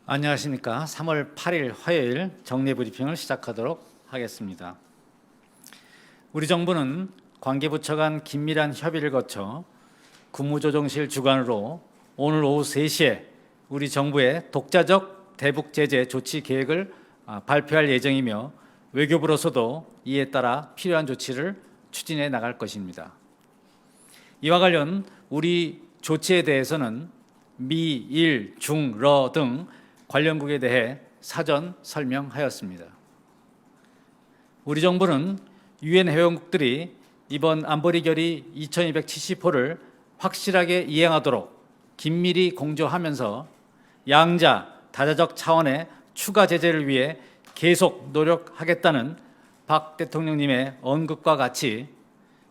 안녕하십니까. 3월 8일 화요일 정례 브리핑을 시작하도록 하겠습니다. 우리 정부는 관계부처 간 긴밀한 협의를 거쳐 국무조정실 주관으로 오늘 오후 3시에 우리 정부의 독자적 대북 제재 조치 계획을 발표할 예정이며 외교부로서도 이에 따라 필요한 조치를 추진해 나갈 것입니다. 이와 관련 우리 조치에 대해서는 미, 일, 중, 러 등 관련국에 대해 사전 설명하였습니다. 우리 정부는 유엔 회원국들이 이번 안보리 결의 2270호를 확실하게 이행하도록 긴밀히 공조하면서 양자 다자적 차원의 추가 제재를 위해 계속 노력하겠다는 박 대통령님의 언급과 같이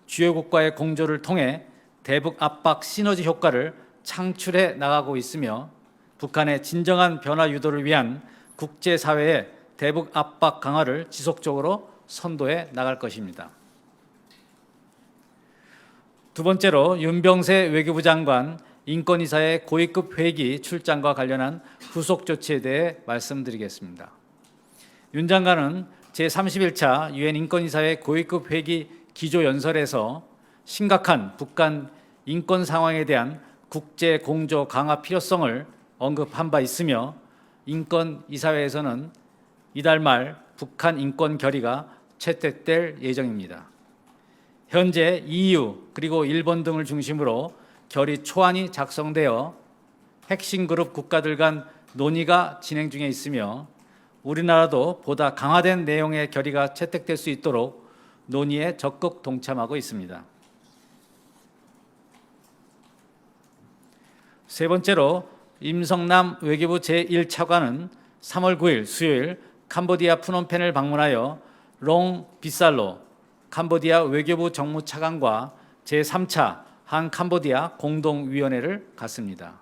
주요국과의 공조를 통해 대북 압박 시너지 효과를 창출해 나가고 있으며 북한의 진정한 변화 유도를 위한 국제사회의 대북 압박 강화를 지속적으로 선도해 나갈 것입니다. 두 번째로 윤병세 외교부 장관 인권이사의 고위급 회기 출장과 관련한 후속 조치에 대해 말씀드리겠습니다. 윤 장관은 제31차 유엔 인권이사회 고위급 회기 기조연설에서 심각한 북한 인권 상황에 대한 국제 공조 강화 필요성을 언급한 바 있으며 인권이사회에서는 이달 말 북한 인권 결의가 채택될 예정입니다. 현재 EU 그리고 일본 등을 중심으로 결의 초안이 작성되어 핵심 그룹 국가들 간 논의가 진행 중에 있으며 우리나라도 보다 강화된 내용의 결의가 채택될 수 있도록 논의에 적극 동참하고 있습니다. 세 번째로 임성남 외교부 제1차관은 3월 9일 수요일 캄보디아 프놈펜을 방문하여 롱 비살로 캄보디아 외교부 정무차관과 제3차 한 캄보디아 공동위원회를 갖습니다.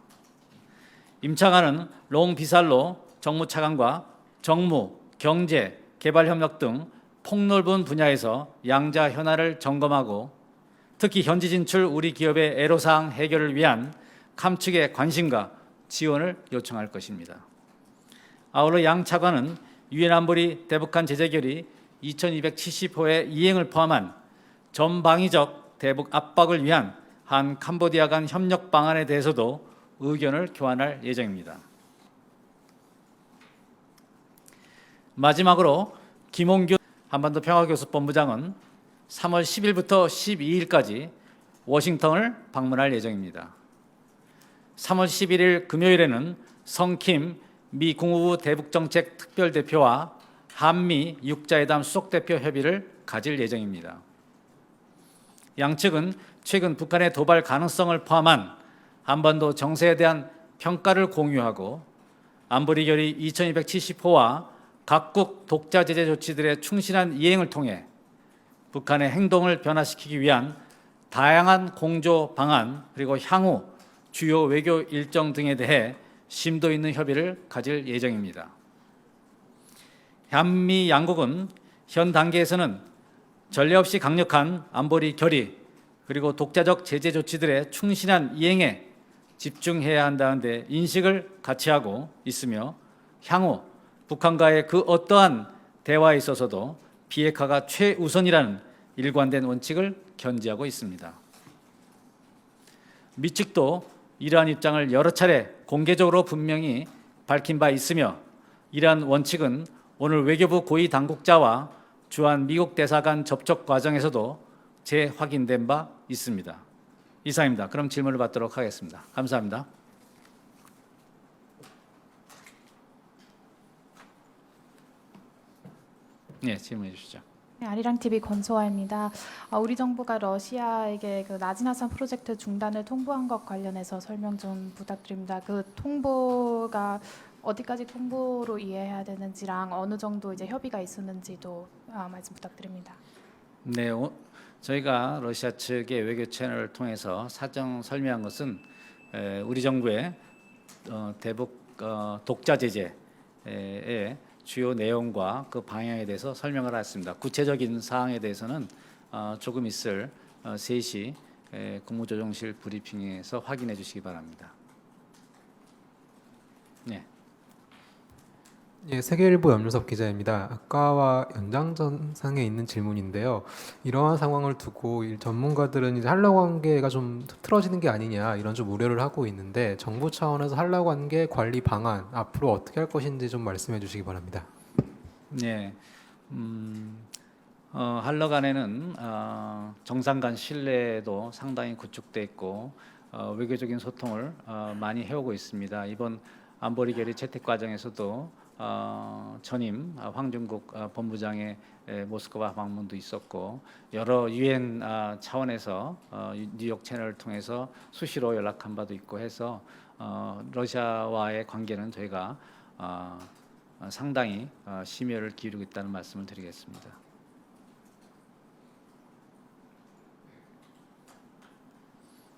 임 차관은 롱 비살로 정무차관과 정무, 경제, 개발협력 등 폭넓은 분야에서 양자 현안을 점검하고 특히 현지 진출 우리 기업의 애로사항 해결을 위한 캄 측의 관심과 지원을 요청할 것입니다. 아울러 양 차관은 유엔 안보리 대북한 제재 결의 2270호의 이행을 포함한 전방위적 대북 압박을 위한 한 캄보디아 간 협력 방안에 대해서도 의견을 교환할 예정입니다. 마지막으로 김홍균 한반도 평화교섭본부장은 3월 10일부터 12일까지 워싱턴을 방문할 예정입니다. 3월 11일 금요일에는 성킴 미 국무부 대북정책 특별대표와 한미 육자회담 수석대표 협의를 가질 예정입니다. 양측은 최근 북한의 도발 가능성을 포함한 한반도 정세에 대한 평가를 공유하고 안보리 결의 2270호와 각국 독자 제재 조치들의 충실한 이행을 통해 북한의 행동을 변화시키기 위한 다양한 공조 방안 그리고 향후 주요 외교 일정 등에 대해 심도 있는 협의를 가질 예정입니다. 한미 양국은 현 단계에서는 전례 없이 강력한 안보리 결의 그리고 독자적 제재 조치들의 충실한 이행에 집중해야 한다는 데 인식을 같이 하고 있으며 향후 북한과의 그 어떠한 대화에 있어서도 비핵화가 최우선이라는 일관된 원칙을 견지하고 있습니다. 미 측도 이러한 입장을 여러 차례 공개적으로 분명히 밝힌 바 있으며 이러한 원칙은 오늘 외교부 고위 당국자와 주한 미국 대사관 접촉 과정에서도 재확인된 바 있습니다. 이상입니다. 그럼 질문을 받도록 하겠습니다. 감사합니다. 네, 질문해 주시죠. 네, 아리랑 TV 권소아입니다. 우리 정부가 러시아에게 그 나지나산 프로젝트 중단을 통보한 것 관련해서 설명 좀 부탁드립니다. 그 통보가 어디까지 통보로 이해해야 되는지랑 어느 정도 이제 협의가 있었는지도 말씀 부탁드립니다. 네, 저희가 러시아 측의 외교 채널을 통해서 사정 설명한 것은 우리 정부의 대북 독자 제재의 주요 내용과 그 방향에 대해서 설명을 했습니다. 구체적인 사항에 대해서는 조금 있을 3시 국무조정실 브리핑에서 확인해 주시기 바랍니다. 네. 예, 세계일보 염료섭 기자입니다. 아까와 연장선상에 있는 질문인데요. 이러한 상황을 두고 전문가들은 이제 한라 관계가 좀 틀어지는 게 아니냐 이런 좀 우려를 하고 있는데 정부 차원에서 한라 관계 관리 방안 앞으로 어떻게 할 것인지 좀 말씀해 주시기 바랍니다. 네, 한러 간에는 정상 간 신뢰도 상당히 구축돼 있고 외교적인 소통을 많이 해오고 있습니다. 이번 안보리 결의 채택 과정에서도 전임 황준국 본부장의 모스크바 방문도 있었고 여러 유엔 차원에서 뉴욕 채널을 통해서 수시로 연락한 바도 있고 해서 러시아와의 관계는 저희가 상당히 심혈을 기울이고 있다는 말씀을 드리겠습니다.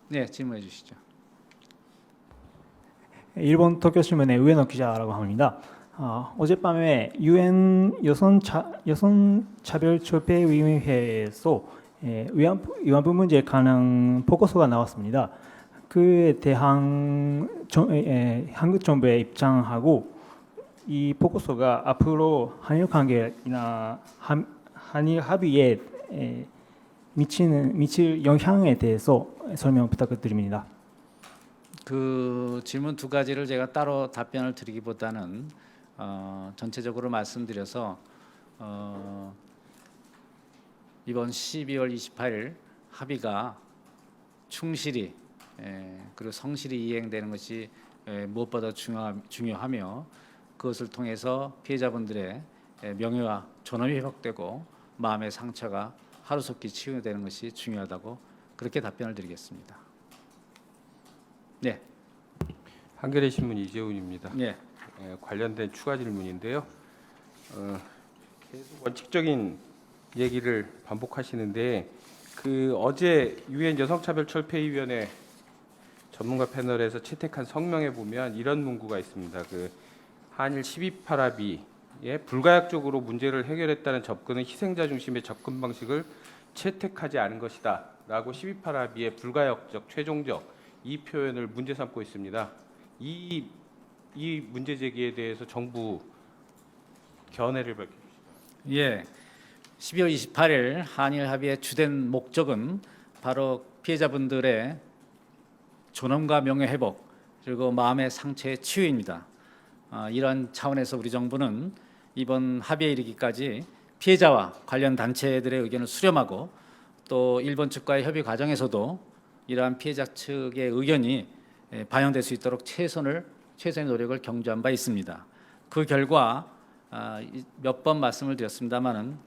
네, 질문해 주시죠. 일본 도쿄신문의 우에노 기자라고 합니다. 어젯밤에 유엔 여성차별철폐위원회에서 위안부 문제에 관한 보고서가 나왔습니다. 그에 대한 한국 정부의 입장하고 이 보고서가 앞으로 한일 관계나 한일 합의에 미칠 영향에 대해서 설명 부탁드립니다. 그 질문 두 가지를 제가 따로 답변을 드리기보다는 전체적으로 말씀드려서 이번 12월 28일 합의가 충실히 그리고 성실히 이행되는 것이 무엇보다 중요하며 그것을 통해서 피해자분들의 명예와 존엄이 회복되고 마음의 상처가 하루속히 치유되는 것이 중요하다고 그렇게 답변을 드리겠습니다. 네. 한겨레 신문 이재훈입니다. 네. 관련된 추가 질문인데요. 계속 원칙적인 얘기를 반복하시는데 그 어제 유엔 여성차별철폐위원회 전문가 패널에서 채택한 성명에 보면 이런 문구가 있습니다. 그 한일 12.8 합의에 불가역적으로 문제를 해결했다는 접근은 희생자 중심의 접근 방식을 채택하지 않은 것이다라고 12.8 합의의 불가역적, 최종적 이 표현을 문제 삼고 있습니다. 이 문제 제기에 대해서 정부 견해를 밝혀주시죠. 예. 12월 28일 한일 합의의 주된 목적은 바로 피해자분들의 존엄과 명예 회복 그리고 마음의 상처의 치유입니다. 이런 차원에서 우리 정부는 이번 합의에 이르기까지 피해자와 관련 단체들의 의견을 수렴하고 또 일본 측과의 협의 과정에서도 이러한 피해자 측의 의견이 반영될 수 있도록 최선의 노력을 경주한 바 있습니다. 그 결과 몇 번 말씀을 드렸습니다마는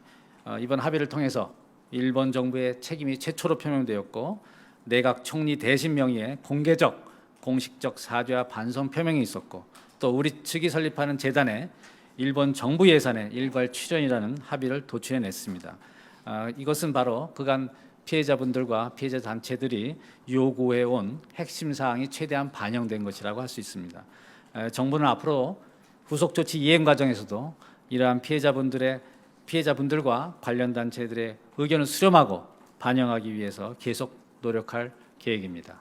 이번 합의를 통해서 일본 정부의 책임이 최초로 표명되었고 내각 총리 대신 명의의 공식적 사죄와 반성 표명이 있었고 또 우리 측이 설립하는 재단에 일본 정부 예산의 일괄 출연이라는 합의를 도출해냈습니다. 이것은 바로 그간 피해자분들과 피해자 단체들이 요구해온 핵심 사항이 최대한 반영된 것이라고 할 수 있습니다. 정부는 앞으로 후속 조치 이행 과정에서도 이러한 피해자분들과 관련 단체들의 의견을 수렴하고 반영하기 위해서 계속 노력할 계획입니다.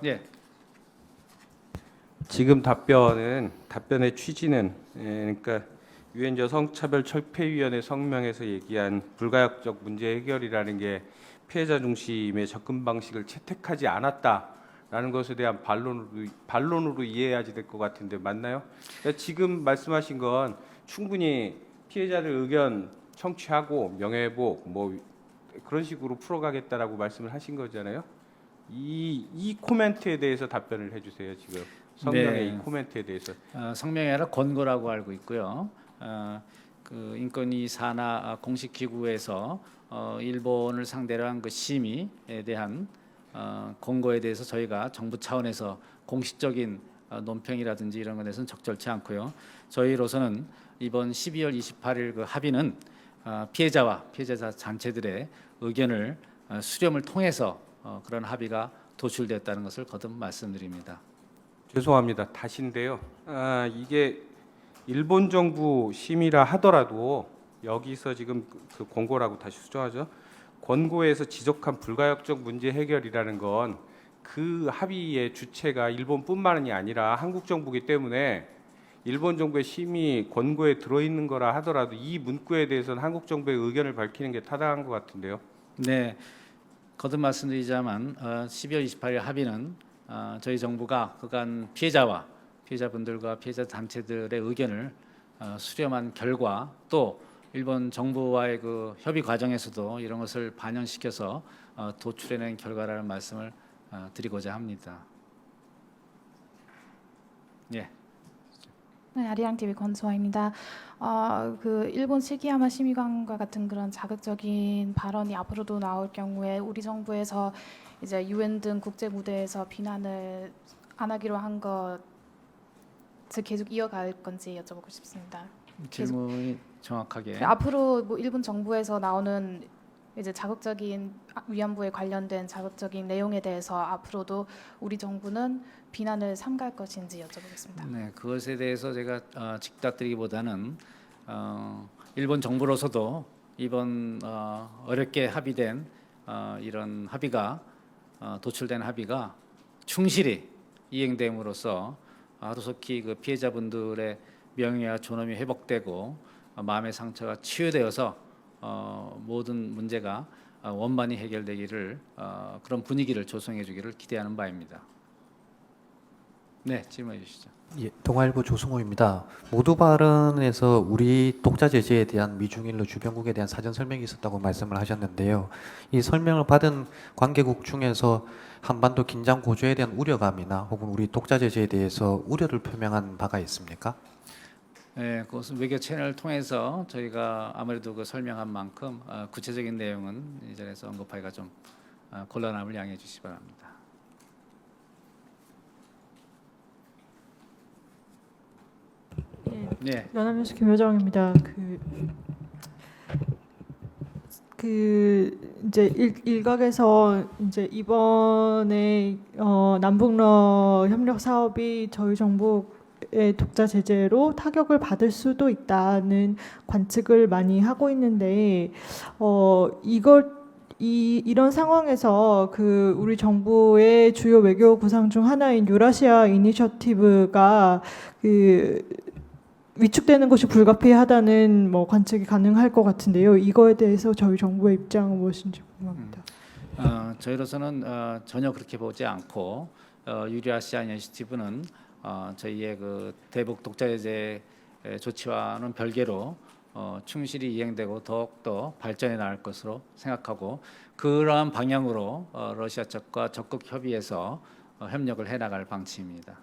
네. 지금 답변의 취지는 그러니까 유엔 여성차별철폐위원회 성명에서 얘기한 불가역적 문제 해결이라는 게 피해자 중심의 접근 방식을 채택하지 않았다라는 것에 대한 반론으로 이해해야지 될 것 같은데 맞나요? 그러니까 지금 말씀하신 건 충분히 피해자들 의견 청취하고 명예회복 뭐 그런 식으로 풀어가겠다라고 말씀을 하신 거잖아요. 이 코멘트에 대해서 답변을 해주세요. 지금 성명의 네. 이 코멘트에 대해서. 성명이 아니라 권고라고 알고 있고요. 그 인권위 산하 공식 기구에서 일본을 상대로 한 그 심의에 대한 권고에 대해서 저희가 정부 차원에서 공식적인 논평이라든지 이런 것에서는 적절치 않고요. 저희로서는 이번 12월 28일 그 합의는 피해자 단체들의 의견을 수렴을 통해서 그런 합의가 도출됐다는 것을 거듭 말씀드립니다. 죄송합니다. 다시인데요. 이게 일본 정부 심의라 하더라도 여기서 지금 그 권고라고 다시 수정하죠. 권고에서 지적한 불가역적 문제 해결이라는 건 그 합의의 주체가 일본뿐만이 아니라 한국 정부이기 때문에 일본 정부의 심의 권고에 들어있는 거라 하더라도 이 문구에 대해서는 한국 정부의 의견을 밝히는 게 타당한 것 같은데요. 네, 거듭 말씀드리자만 12월 28일 합의는 저희 정부가 그간 피해자분들과 피해자 단체들의 의견을 수렴한 결과 또 일본 정부와의 그 협의 과정에서도 이런 것을 반영시켜서 도출해낸 결과라는 말씀을 드리고자 합니다. 예. 네, 아리랑 TV 권소아입니다. 그 일본 시기야마 심의관과 같은 그런 자극적인 발언이 앞으로도 나올 경우에 우리 정부에서 이제 유엔 등 국제 무대에서 비난을 안 하기로 한 것을 계속 이어갈 건지 여쭤보고 싶습니다. 질문이 정확하게. 앞으로 뭐 일본 정부에서 나오는 이제 자극적인 위안부에 관련된 자극적인 내용에 대해서 앞으로도 우리 정부는 비난을 삼갈 것인지 여쭤보겠습니다. 네, 그것에 대해서 제가 직답드리기보다는 일본 정부로서도 이번 어렵게 합의된 이런 합의가 도출된 합의가 충실히 이행됨으로써 하루속히 그 피해자분들의 명예와 존엄이 회복되고 마음의 상처가 치유되어서 모든 문제가 원만히 해결되기를 그런 분위기를 조성해 주기를 기대하는 바입니다. 네, 질문해 주시죠. 예, 동아일보 조승호입니다. 모두 발언에서 우리 독자 제재에 대한 미중일로 주변국에 대한 사전 설명이 있었다고 말씀을 하셨는데요. 이 설명을 받은 관계국 중에서 한반도 긴장 고조에 대한 우려감이나 혹은 우리 독자 제재에 대해서 우려를 표명한 바가 있습니까? 네, 그것은 외교 채널을 통해서 저희가 아무래도 그 설명한 만큼 구체적인 내용은 이 자리에서 언급하기가 좀 곤란함을 양해해 주시기 바랍니다. 네. 연합뉴스 김효정입니다. 이제 일각에서 이제 이번에 남북러 협력 사업이 저희 정부의 독자 제재로 타격을 받을 수도 있다는 관측을 많이 하고 있는데 이런 상황에서 우리 정부의 주요 외교 구상 중 하나인 유라시아 이니셔티브가 위축되는 것이 불가피하다는 관측이 가능할 것 같은데요. 이거에 대해서 저희 정부의 입장은 무엇인지 궁금합니다. 저희로서는 전혀 그렇게 보지 않고 유라시아 이니시티브는 저희의 그 대북 독자 제재 조치와는 별개로 충실히 이행되고 더욱더 발전해 나갈 것으로 생각하고 그러한 방향으로 러시아 측과 적극 협의해서 협력을 해 나갈 방침입니다.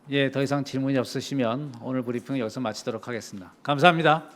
예, 더 이상 질문이 없으시면 오늘 브리핑은 여기서 마치도록 하겠습니다. 감사합니다.